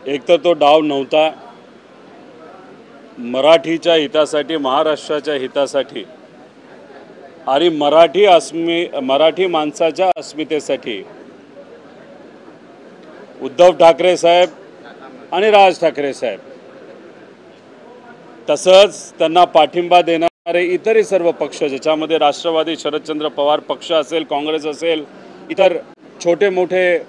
एक तर तो डाव नव्हता, मराठीच्या हितासाठी, महाराष्ट्राच्या हितासाठी आणि मराठी माणसाच्या अस्मितेसाठी उद्धव ठाकरे साहेब आणि राज ठाकरे साहेब तसंच त्यांना पाठिंबा देणारे इतरही सर्व पक्ष, ज्याच्यामध्ये राष्ट्रवादी शरदचंद्र पवार पक्ष असेल, काँग्रेस असेल, इतर छोटे मोठे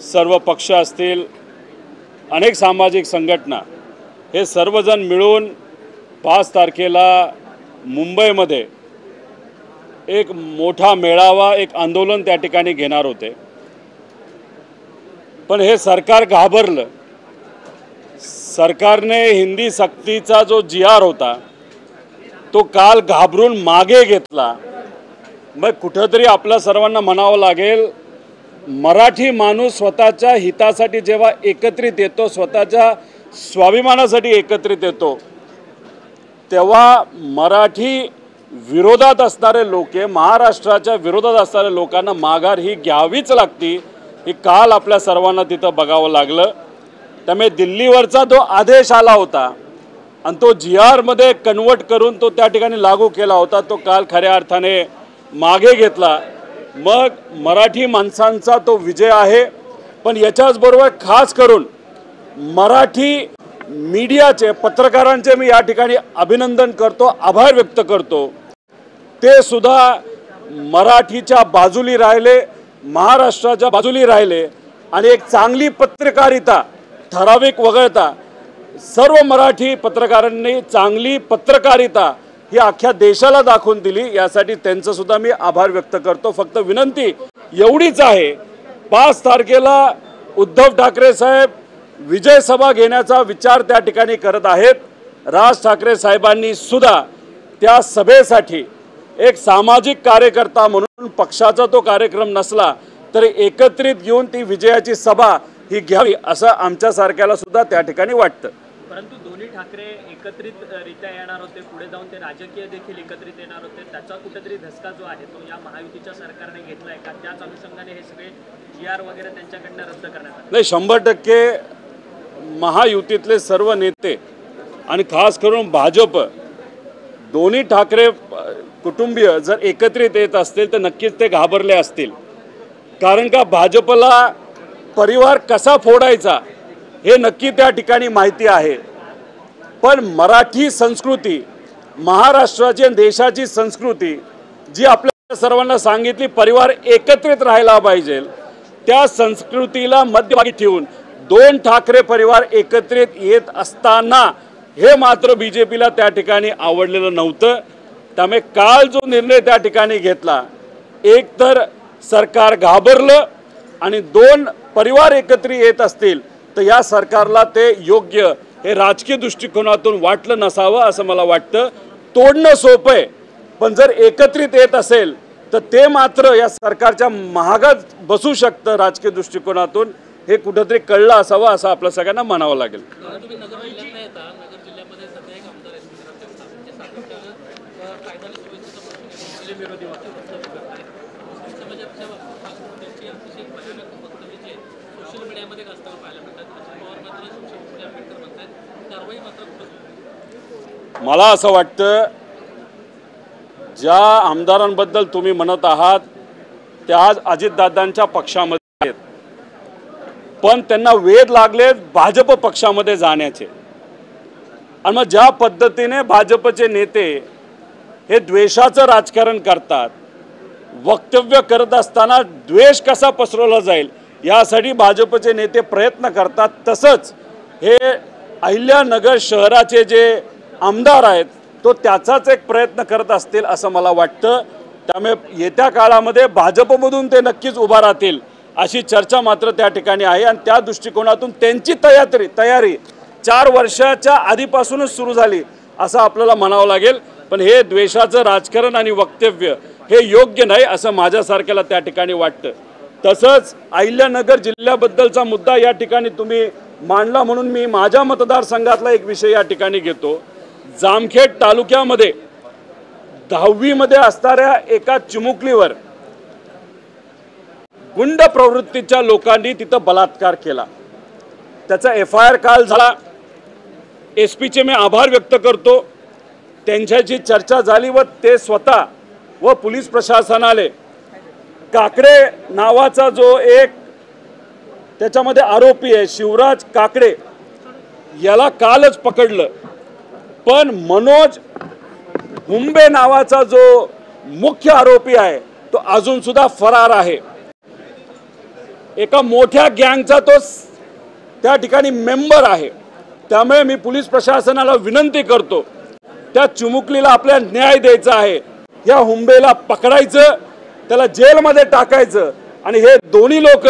सर्व पक्ष असतील, अनेक सामाजिक संघटना, हे सर्वजण मिळून 5 तारखेला मुंबईमध्ये एक मोठा मेळावा, एक आंदोलन त्या ठिकाणी घेणार होते. पण हे सरकार घाबरलं. सरकारने हिंदी सक्तीचा जो GR होता तो काल घाबरून मागे घेतला. मग कुठेतरी आपल्या सर्वांना म्हणावं लागेल, मराठी माणूस स्वतःच्या हितासाठी जेव्हा एकत्रित येतो, स्वतःच्या स्वाभिमानासाठी एकत्रित येतो, तेव्हा मराठी विरोधात असणारे लोक, महाराष्ट्राच्या विरोधात असणाऱ्या लोकांना माघार ही घ्यावीच लागती. ही काल आपल्या सर्वांना तिथं बघावं लागलं. त्यामुळे दिल्लीवरचा जो आदेश आला होता आणि तो GR मध्ये कन्वर्ट करून तो त्या ठिकाणी लागू केला होता, तो काल खऱ्या अर्थाने मागे घेतला. मग मराठी माणसांचा तो विजय आहे. पण याच्याच बरोबर खास करून मराठी मीडियाचे, पत्रकारांचे मी या ठिकाणी अभिनंदन करतो, आभार व्यक्त करतो. ते सुद्धा मराठीच्या बाजूली राहिले, महाराष्ट्राच्या बाजूली राहिले आणि एक चांगली पत्रकारिता ठराविक वगळता सर्व मराठी पत्रकारांनी चांगली पत्रकारिता ही अख्ख्या देशाला दाखवून दिली. यासाठी त्यांचं सुद्धा मी आभार व्यक्त करतो. फक्त विनंती एवढीच आहे, 5 तारखेला उद्धव ठाकरे साहेब विजय सभा घेण्याचा विचार त्या ठिकाणी करत आहेत. राज ठाकरे साहेबांनी सुद्धा त्या सभेसाठी एक सामाजिक कार्यकर्ता म्हणून, पक्षाचा तो कार्यक्रम नसला तरी एकत्रित घेऊन ती विजयाची सभा ही घ्यावी असं आमच्यासारख्याला सुद्धा त्या ठिकाणी वाटतं. परंतु दोन्ही ठाकरे एकत्रितरित्या येणार होते, पुढे जाऊन ते राजकीय देखील एकत्रित येणार होते. त्याचा कुठेतरी धसका जो आहे तो या महायुतीच्या सरकारने घेतलाय का? त्याच अनुषंगाने हे सगळे GR वगैरे त्यांच्याकडनं रद्द करण्यात आले? नाही, 100% महायुतीतले सर्व नेते आणि खास करून भाजप, दोन्ही ठाकरे कुटुंबीय जर एकत्रित येत असतील तर नक्कीच ते घाबरले असतील. कारण का भाजपला परिवार कसा फोडायचा हे नक्की त्या ठिकाणी माहिती आहे. पण मराठी संस्कृती, महाराष्ट्राची आणि देशाची संस्कृती जी आपल्या सर्वांना सांगितली परिवार एकत्रित राहायला पाहिजे, त्या संस्कृतीला मध्यभागी ठेवून 2 ठाकरे परिवार एकत्रित येत असताना हे मात्र BJPला त्या ठिकाणी आवडलेलं नव्हतं. त्यामुळे काल जो निर्णय त्या ठिकाणी घेतला, एक तर सरकार घाबरलं आणि 2 परिवार एकत्रित येत असतील तर या सरकारला ते योग्य, हे राजकीय दृष्टिकोनातून वाटलं नसावं असं मला वाटतं. तोडणं सोपं आहे, पण जर एकत्रित येत असेल तर ते मात्र या सरकारच्या महागात बसू शकतं राजकीय दृष्टिकोनातून. हे कुठंतरी कळलं असावं असं आपल्या सगळ्यांना म्हणावं लागेल. मला असं वाटतं, ज्या आमदारांबद्दल तुम्ही म्हणत आहात त्या आज अजितदादांच्या पक्षामध्ये आहेत, पण त्यांना वेध लागले भाजप पक्षामध्ये जाण्याचे. आणि मग ज्या पद्धतीने भाजपचे नेते हे द्वेषाचं राजकारण करतात, वक्तव्य करत असताना द्वेष कसा पसरवला जाईल यासाठी भाजपचे नेते प्रयत्न करतात, तसंच हे अहिल्यानगर शहराचे जे आमदार आहेत तो त्याचाच एक प्रयत्न करत असतील असं मला वाटतं. त्यामुळे येत्या काळामध्ये भाजपमधून ते नक्कीच उभा राहतील अशी चर्चा मात्र त्या ठिकाणी आहे. आणि त्या दृष्टिकोनातून त्यांची तयारी 4 वर्षाच्या आधीपासूनच सुरू झाली असं आपल्याला म्हणावं लागेल. पण हे द्वेषाचं राजकारण आणि वक्तव्य हे योग्य नाही असं माझ्यासारख्याला त्या ठिकाणी वाटतं. तसंच अहिल्यानगर जिल्ह्याबद्दलचा मुद्दा या ठिकाणी तुम्ही मांडला म्हणून मी माझ्या मतदारसंघातला एक विषय या ठिकाणी घेतो. जामखेड तालुक्यामध्ये 10वी मध्ये असणाऱ्या एका चिमुकलीवर गुंड प्रवृत्तीच्या लोकांनी तिथं बलात्कार केला. त्याचा FIR काल झाला. SP चे मी आभार व्यक्त करतो. त्यांच्याशी चर्चा झाली व ते स्वतः व पोलीस प्रशासनाने काकडे नावाचा जो एक त्याच्यामध्ये आरोपी आहे शिवराज काकडे याला कालच पकडलं. पण मनोज हुंबे नावाचा जो मुख्य आरोपी आहे तो अजून सुद्धा फरार आहे. एका मोठ्या गँगचा तो त्या ठिकाणी मेंबर आहे. त्यामुळे मी पोलीस प्रशासनाला विनंती करतो, त्या चिमुकलीला आपल्याला न्याय द्यायचा आहे. या हुंबेला पकडायचं, त्याला जेलमध्ये टाकायचं आणि हे दोन्ही लोक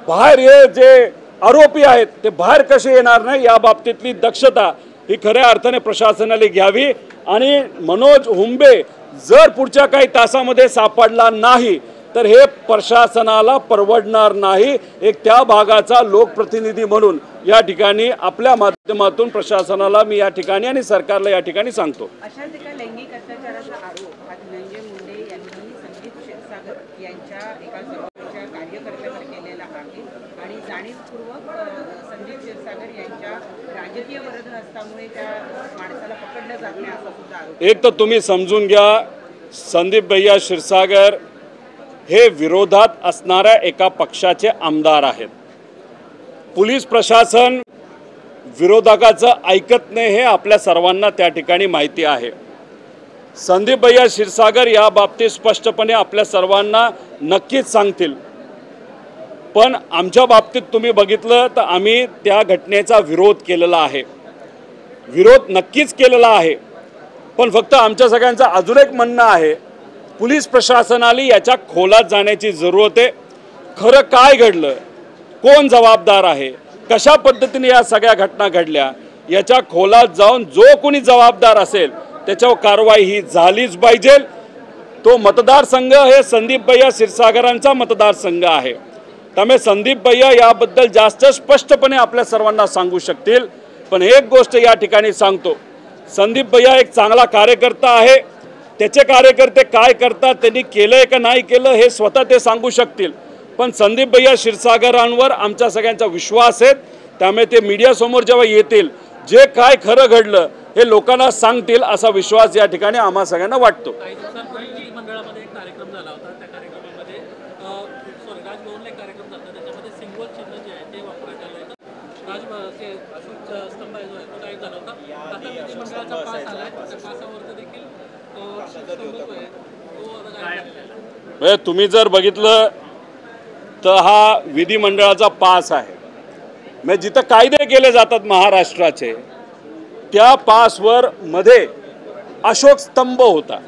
बाहेर हे जे आरोपी आहेत ते बाहेर कसे येणार नाही या बाबतीतली दक्षता ही खऱ्या अर्थाने प्रशासनाने घ्यावी. आणि मनोज हुंबे जर पुढच्या काही तासामध्ये सापडला नाही तर हे प्रशासनाला परवडणार नाही. एक त्या भागाचा लोकप्रतिनिधी म्हणून या ठिकाणी आपल्या माध्यमातून प्रशासनाला मी या ठिकाणी आणि सरकारला या ठिकाणी सांगतो. अशाच एका लैंगिक अत्याचाराचा आरोप हा धनंजय मुंडे यांनी संदीप क्षीरसागर यांच्या एका जवळच्या कार्यकर्त्यावर केलेला आहे आणि जाणीवपूर्वक संदीप क्षीरसागर यांच्या राजकीय वरदहस्तामुळे त्या माणसाला पकडलं जात नाही असा सुद्धा आरोप. एक तर तुम्ही समजून घ्या, संदीप भैया क्षीरसागर हे विरोधात असणाऱ्या एका पक्षाचे आमदार आहेत. पोलीस प्रशासन विरोधकाचं ऐकत नाही हे आपल्या सर्वांना त्या ठिकाणी माहिती आहे. संदीप भैया क्षीरसागर या बाबतीत स्पष्टपणे आपल्या सर्वांना नक्कीच सांगतील. पण आमच्या बाबतीत तुम्ही बघितलं तर आम्ही त्या घटनेचा विरोध केलेला आहे, विरोध नक्कीच केलेला आहे. पण फक्त आमच्या सगळ्यांचं अजून एक म्हणणं आहे, पोलीस प्रशासनाला याच्या खोलात जाण्याची जरूरत आहे. खरं काय घडलं, कोण जबाबदार आहे, कशा पद्धतीने या सगळ्या घटना घडल्या याच्या खोलात जाऊन जो कोणी जबाबदार असेल त्याच्यावर कारवाई ही झालीच पाहिजे. तो मतदारसंघ हे संदीप भैया क्षीरसागरांचा मतदारसंघ आहे. त्यामुळे संदीप भैया याबद्दल जास्त स्पष्टपणे आपल्या सर्वांना सांगू शकतील. पण एक गोष्ट या ठिकाणी सांगतो, संदीप भैया एक चांगला कार्यकर्ता आहे. त्याचे कार्यकर्ते काय करतात, त्यांनी केलंय का नाही केलं हे स्वतः ते सांगू शकतील. पण संदीप भैया क्षीरसागरांवर आमच्या सगळ्यांचा विश्वास आहे. त्यामुळे ते मीडियासमोर जेव्हा येतील, जे काय खरं घडलं हे लोकांना सांगतील असा विश्वास या ठिकाणी आम्हा सगळ्यांना वाटतो. काही दिवसांपूर्वी मंडळामध्ये एक कार्यक्रम झाला होता. त्या कार्यक्रमामध्ये राजभवनला एक कार्यक्रम झाला, त्याच्यामध्ये सिंगल चिन्ह जे आहे ते वापरण्यात आलं होतं. अशोक स्तंभ जो आहे तो गायब झाला होता. आता विधिमंडळाचा पास आलाय, त्या पासावरती देखील स्तंभ जो आहे तो गायब. तुम्ही जर बघितलं तर हा विधिमंडळाचा पास आहे. म्हणजे जिथं कायदे केले जातात महाराष्ट्राचे त्या पासवर मध्ये अशोक स्तंभ होता.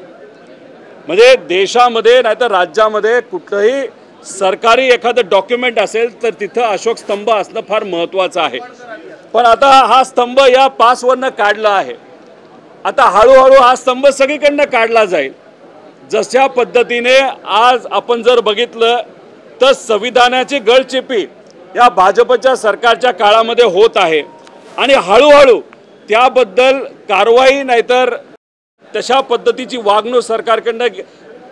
म्हणजे देशामध्ये नाहीतर राज्यामध्ये कुठलंही सरकारी एखादं डॉक्युमेंट असेल तर तिथं अशोक स्तंभ असणं फार महत्त्वाचं आहे. पण आता हा स्तंभ या पासवरनं काढला आहे. आता हळूहळू हा स्तंभ सगळीकडनं काढला जाईल. जशा पद्धतीने आज आपण जर बघितलं तर संविधानाची गळचेपी या भाजपच्या सरकारच्या काळामध्ये होत आहे आणि हळूहळू त्याबद्दल कारवाई नाहीतर तशा पद्धतीची वागणूक सरकारकडनं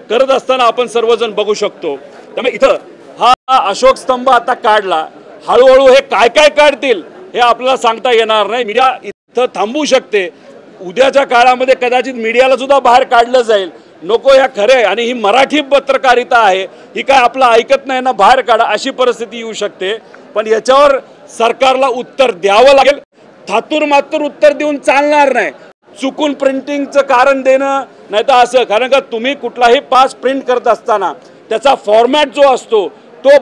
करत असताना आपण सर्वजण बघू शकतो. त्यामुळे इथं हा अशोक स्तंभ आता काढला, हळूहळू हे काय काय काढतील हे आपल्याला सांगता येणार नाही. मीडिया इथं थांबू शकते. उद्याच्या काळामध्ये कदाचित मीडियाला सुद्धा बाहेर काढलं जाईल. नको या खरे आणि ही मराठी पत्रकारिता आहे, ही काय आपलं ऐकत नाही ना बाहेर काढा अशी परिस्थिती येऊ शकते. पण याच्यावर सरकारला उत्तर द्यावं लागेल. थातूर मातूर उत्तर देऊन चालणार नाही. चुकून प्रिंटिंगचं कारण देणं नाही तर असं, कारण का तुम्ही कुठलाही पास प्रिंट करत असताना त्याचा फॉर्मॅट जो असतो तो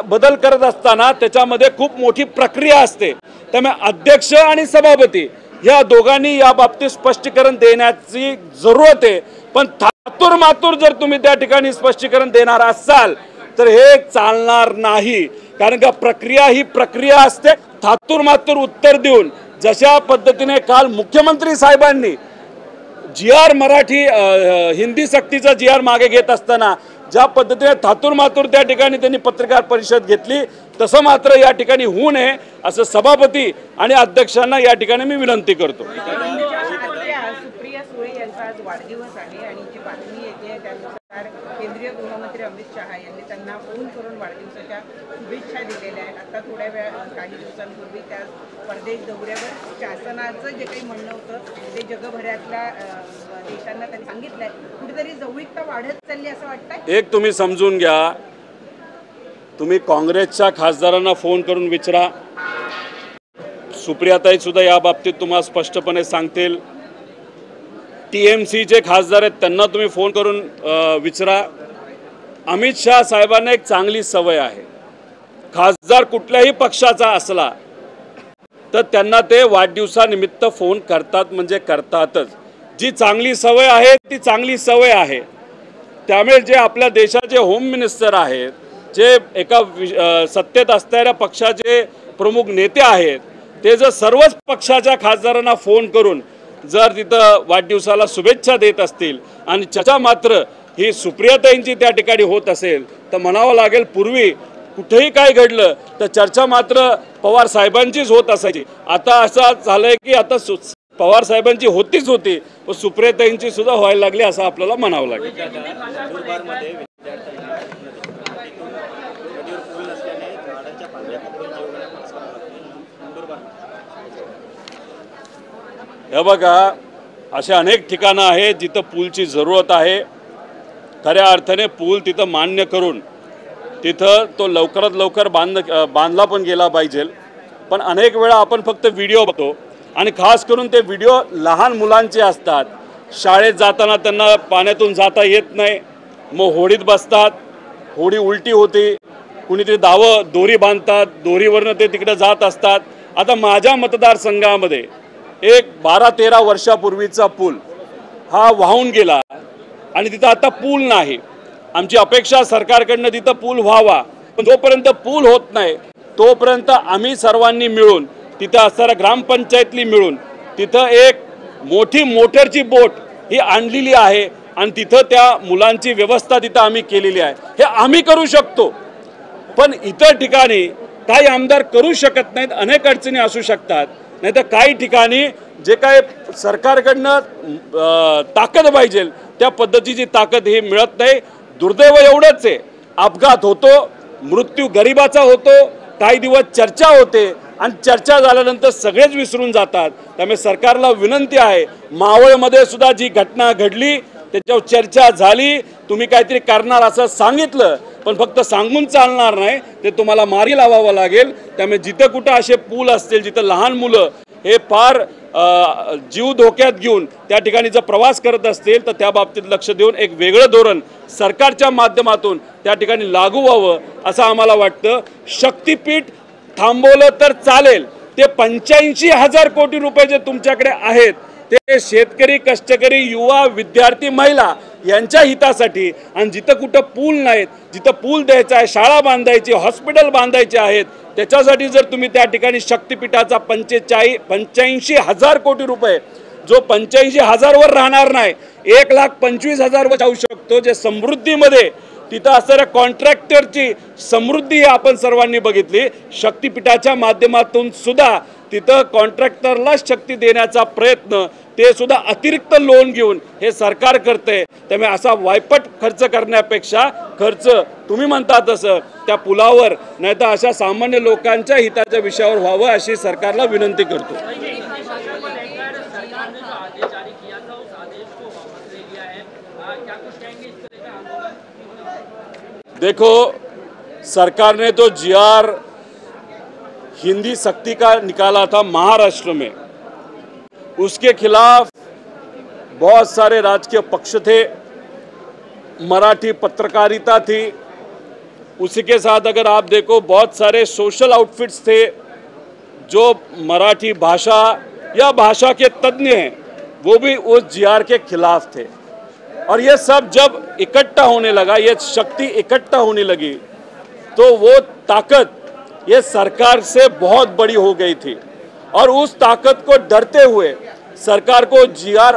बदल करत असताना त्याच्यामध्ये खूप मोठी प्रक्रिया असते. त्यामुळे अध्यक्ष आणि सभापती या दोघांनी या बाबतीत स्पष्टीकरण देण्याची जरूरत आहे. पण थातूर मातूर जर तुम्ही त्या ठिकाणी स्पष्टीकरण देणार असाल तर हे चालणार नाही. कारण का प्रक्रिया ही प्रक्रिया असते. थातूर मातूर उत्तर देऊन जशा पद्धतीने काल मुख्यमंत्री साहेबांनी GR मराठी हिंदी सक्तीचा GR मागे घेत असताना ज्या पद्धतीने थातूर मातूर त्या ठिकाणी त्यांनी पत्रकार परिषद घेतली तसं मात्र या ठिकाणी होऊ नये असं सभापती आणि अध्यक्षांना या ठिकाणी मी विनंती करतो. सुप्रिया सुळे यांचा आज वाढदिवस आहे आणि जी बातमी येते त्यानुसार केंद्रीय गृहमंत्री अमित शहा यांनी त्यांना फोन करून वाढदिवसाच्या शुभेच्छा दिलेल्या आहेत. आता काही दिवसांपूर्वी त्या परदेश दौऱ्यावर शासनाचं जे काही म्हणणं होतं ते जगभरातल्या देशांना त्यांनी सांगितलंय. कुठेतरी जवळीकता वाढत चालली असं वाटतंय. एक तुम्ही समजून घ्या, तुम्ही काँग्रेसच्या खासदारांना फोन करून विचारा, सुप्रियाताई सुद्धा या बाबतीत तुम्हाला स्पष्टपणे सांगतील. TMCचे खासदार आहेत त्यांना तुम्ही फोन करून विचारा. अमित शाह साहेबांना एक चांगली सवय आहे, खासदार कुठल्याही पक्षाचा असला तर त्यांना ते वाढदिवसानिमित्त फोन करतात, म्हणजे करतातच. जी चांगली सवय आहे ती चांगली सवय आहे. त्यामुळे जे आपल्या देशाचे होम मिनिस्टर आहेत, जे एका सत्तेत असणाऱ्या पक्षाचे प्रमुख नेते आहेत, ते जर सर्वच पक्षाच्या खासदारांना फोन करून जर तिथं वाढदिवसाला शुभेच्छा देत असतील आणि चर्चा मात्र ही सुप्रियाताईंची त्या ठिकाणी होत असेल तर म्हणावं लागेल, पूर्वी कुठेही काय घडलं तर चर्चा मात्र पवार साहेबांचीच होत असायची. आता असं झालंय की आता पवार साहेबांची होतीच होती व सुप्रियाताईंची सुद्धा व्हायला लागली असं आपल्याला म्हणावं लागेल. हे बघा, असे अनेक ठिकाणं आहेत जिथं पूलची जरूरत आहे. खऱ्या अर्थाने पूल तिथं मान्य करून तिथं तो लवकरात लवकर बांधला पण गेला पाहिजे. पण अनेक वेळा आपण फक्त व्हिडिओ बघतो आणि खास करून ते व्हिडिओ लहान मुलांचे असतात. शाळेत जाताना त्यांना पाण्यातून जाता येत नाही, मग होडीत बसतात, होडी उलटी होते, कुणीतरी दोरी बांधतात, दोरीवरनं ते तिकडे जात असतात. आता माझ्या मतदारसंघामध्ये एक 12-13 वर्षापूर्वीचा पूल हा वाहून गेला आणि तिथं आता पूल नाही. आमची अपेक्षा सरकारकडनं तिथं पूल व्हावा, पण जोपर्यंत पूल होत नाही तोपर्यंत आम्ही सर्वांनी मिळून तिथं असणाऱ्या ग्रामपंचायतली मिळून तिथं एक मोठी मोटरची बोट ही आणलेली आहे आणि तिथं त्या मुलांची व्यवस्था तिथं आम्ही केलेली आहे. हे आम्ही करू शकतो, पण इतर ठिकाणी काही आमदार करू शकत नाहीत. अनेक अडचणी असू शकतात. नाही तर काही ठिकाणी जे काय सरकारकडनं ताकद पाहिजे त्या पद्धतीची ताकद ही मिळत नाही. दुर्दैव एवढंच आहे, अपघात होतो, मृत्यू गरिबाचा होतो, काही दिवस चर्चा होते आणि चर्चा झाल्यानंतर सगळेच विसरून जातात. त्यामुळे सरकारला विनंती आहे, मावळमध्ये सुद्धा जी घटना घडली त्याच्यावर चर्चा झाली, तुम्ही काहीतरी करणार असं सांगितलं, पण फक्त सांगून चालणार नाही, ते तुम्हाला मारी लावावं लागेल. त्यामुळे जिथं कुठं असे पूल असतील जिथं लहान मुलं हे फार जीव धोक्यात घेऊन त्या ठिकाणी जर प्रवास करत असतील तर त्या बाबतीत लक्ष देऊन एक वेगळं धोरण सरकारच्या माध्यमातून त्या ठिकाणी लागू व्हावं असं आम्हाला वाटतं. शक्तीपीठ थांबवलं तर चालेल, ते 85,000 कोटी रुपये जे तुमच्याकडे आहेत ते शेतकरी, कष्टकरी, युवा, विद्यार्थी, महिला यांच्या हितासाठी. आणि जिथं कुठं पूल नाहीत, जिथं पूल द्यायचा आहे, शाळा बांधायची, हॉस्पिटल बांधायचे आहेत, त्याच्यासाठी जर तुम्ही त्या ठिकाणी शक्तीपीठाचा 85,000 कोटी रुपये जो 85,000 वर राहणार नाही, 1,25,000 वर जाऊ शकतो. जे समृद्धीमध्ये तिथं असणाऱ्या कॉन्ट्रॅक्टरची समृद्धी आपण सर्वांनी बघितली. शक्तीपीठाच्या माध्यमातून सुद्धा तिथं कॉन्ट्रॅक्टरला शक्ती देण्याचा प्रयत्न, ते सुद्धा अतिरिक्त लोन घेऊन हे सरकार करते. त्यामुळे असा वायपट खर्च करण्यापेक्षा खर्च तुम्ही म्हणता तसं त्या पुलावर नाही तर अशा सामान्य लोकांच्या हिताच्या विषयावर व्हावं अशी सरकारला विनंती करतो. देखो, सरकार ने तो GR हिंदी सख्ती का निकाला था महाराष्ट्र में, उसके खिलाफ बहुत सारे राजकीय पक्ष थे, मराठी पत्रकारिता थी, उसी के साथ अगर आप देखो बहुत सारे सोशल आउटफिट्स थे जो मराठी भाषा या भाषा के तज्ञ हैं, वो भी उस GR के खिलाफ थे. और ये सब जब इकट्ठा होने लगा, ये शक्ति इकट्ठा होने लगी, तो वो ताकत ये सरकार से बहुत बड़ी हो गई थी. और उस ताकत को डरते हुए सरकार को GR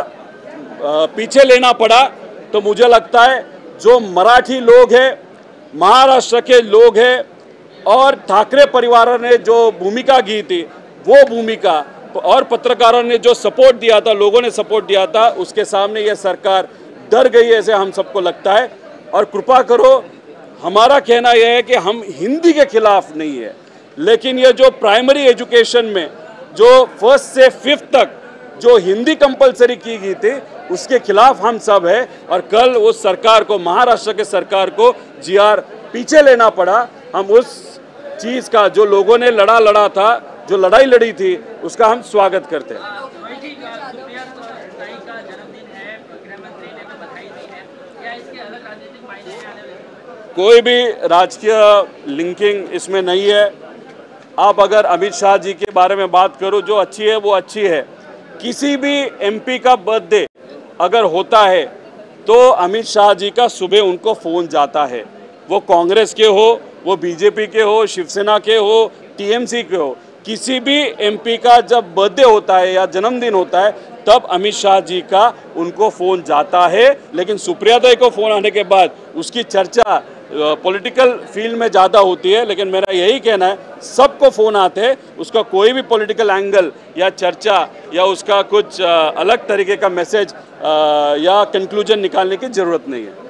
पीछे लेना पड़ा. तो मुझे लगता है जो मराठी लोग हैं, महाराष्ट्र के लोग हैं और ठाकरे परिवार ने जो भूमिका की थी वो भूमिका, और पत्रकारों ने जो सपोर्ट दिया था, लोगों ने सपोर्ट दिया था, उसके सामने ये सरकार डर गई ऐसे हम सबको लगता है. और कृपा करो, हमारा कहना यह है कि हम हिंदी के खिलाफ नहीं है, लेकिन ये जो प्राइमरी एजुकेशन में जो 1st से 5th तक जो हिंदी कंपलसरी की गई थी उसके खिलाफ हम सब है। और कल उस सरकार को, महाराष्ट्र के सरकार को जीआर पीछे लेना पड़ा। हम उस चीज़ का जो लोगों ने लड़ा था, जो लड़ाई लड़ी थी, उसका हम स्वागत करते हैं। सुप्रिया ताई का जन्मदिन है, गृहमंत्री ने भी बधाई दी है, क्या इसके अलग राजनीतिक मायने आने वाले हैं? कोई भी राजकीय लिंकिंग इसमें नहीं है। आप अगर अमित शाह जी के बारे में बात करो, जो अच्छी है वो अच्छी है। किसी भी एमपी का बर्थडे अगर होता है तो अमित शाह जी का सुबह उनको फ़ोन जाता है, वो कांग्रेस के हो, वो बीजेपी के हो, शिवसेना के हो, टीएमसी के हो। किसी भी एमपी का जब बर्थडे होता है या जन्मदिन होता है तब अमित शाह जी का उनको फ़ोन जाता है। लेकिन सुप्रिया ताई को फ़ोन आने के बाद उसकी चर्चा पॉलिटिकल फील्ड में ज़्यादा होती है। लेकिन मेरा यही कहना है, सबको फ़ोन आते हैं, उसका कोई भी पॉलिटिकल एंगल या चर्चा या उसका कुछ अलग तरीके का मैसेज या कंक्लूजन निकालने की ज़रूरत नहीं है।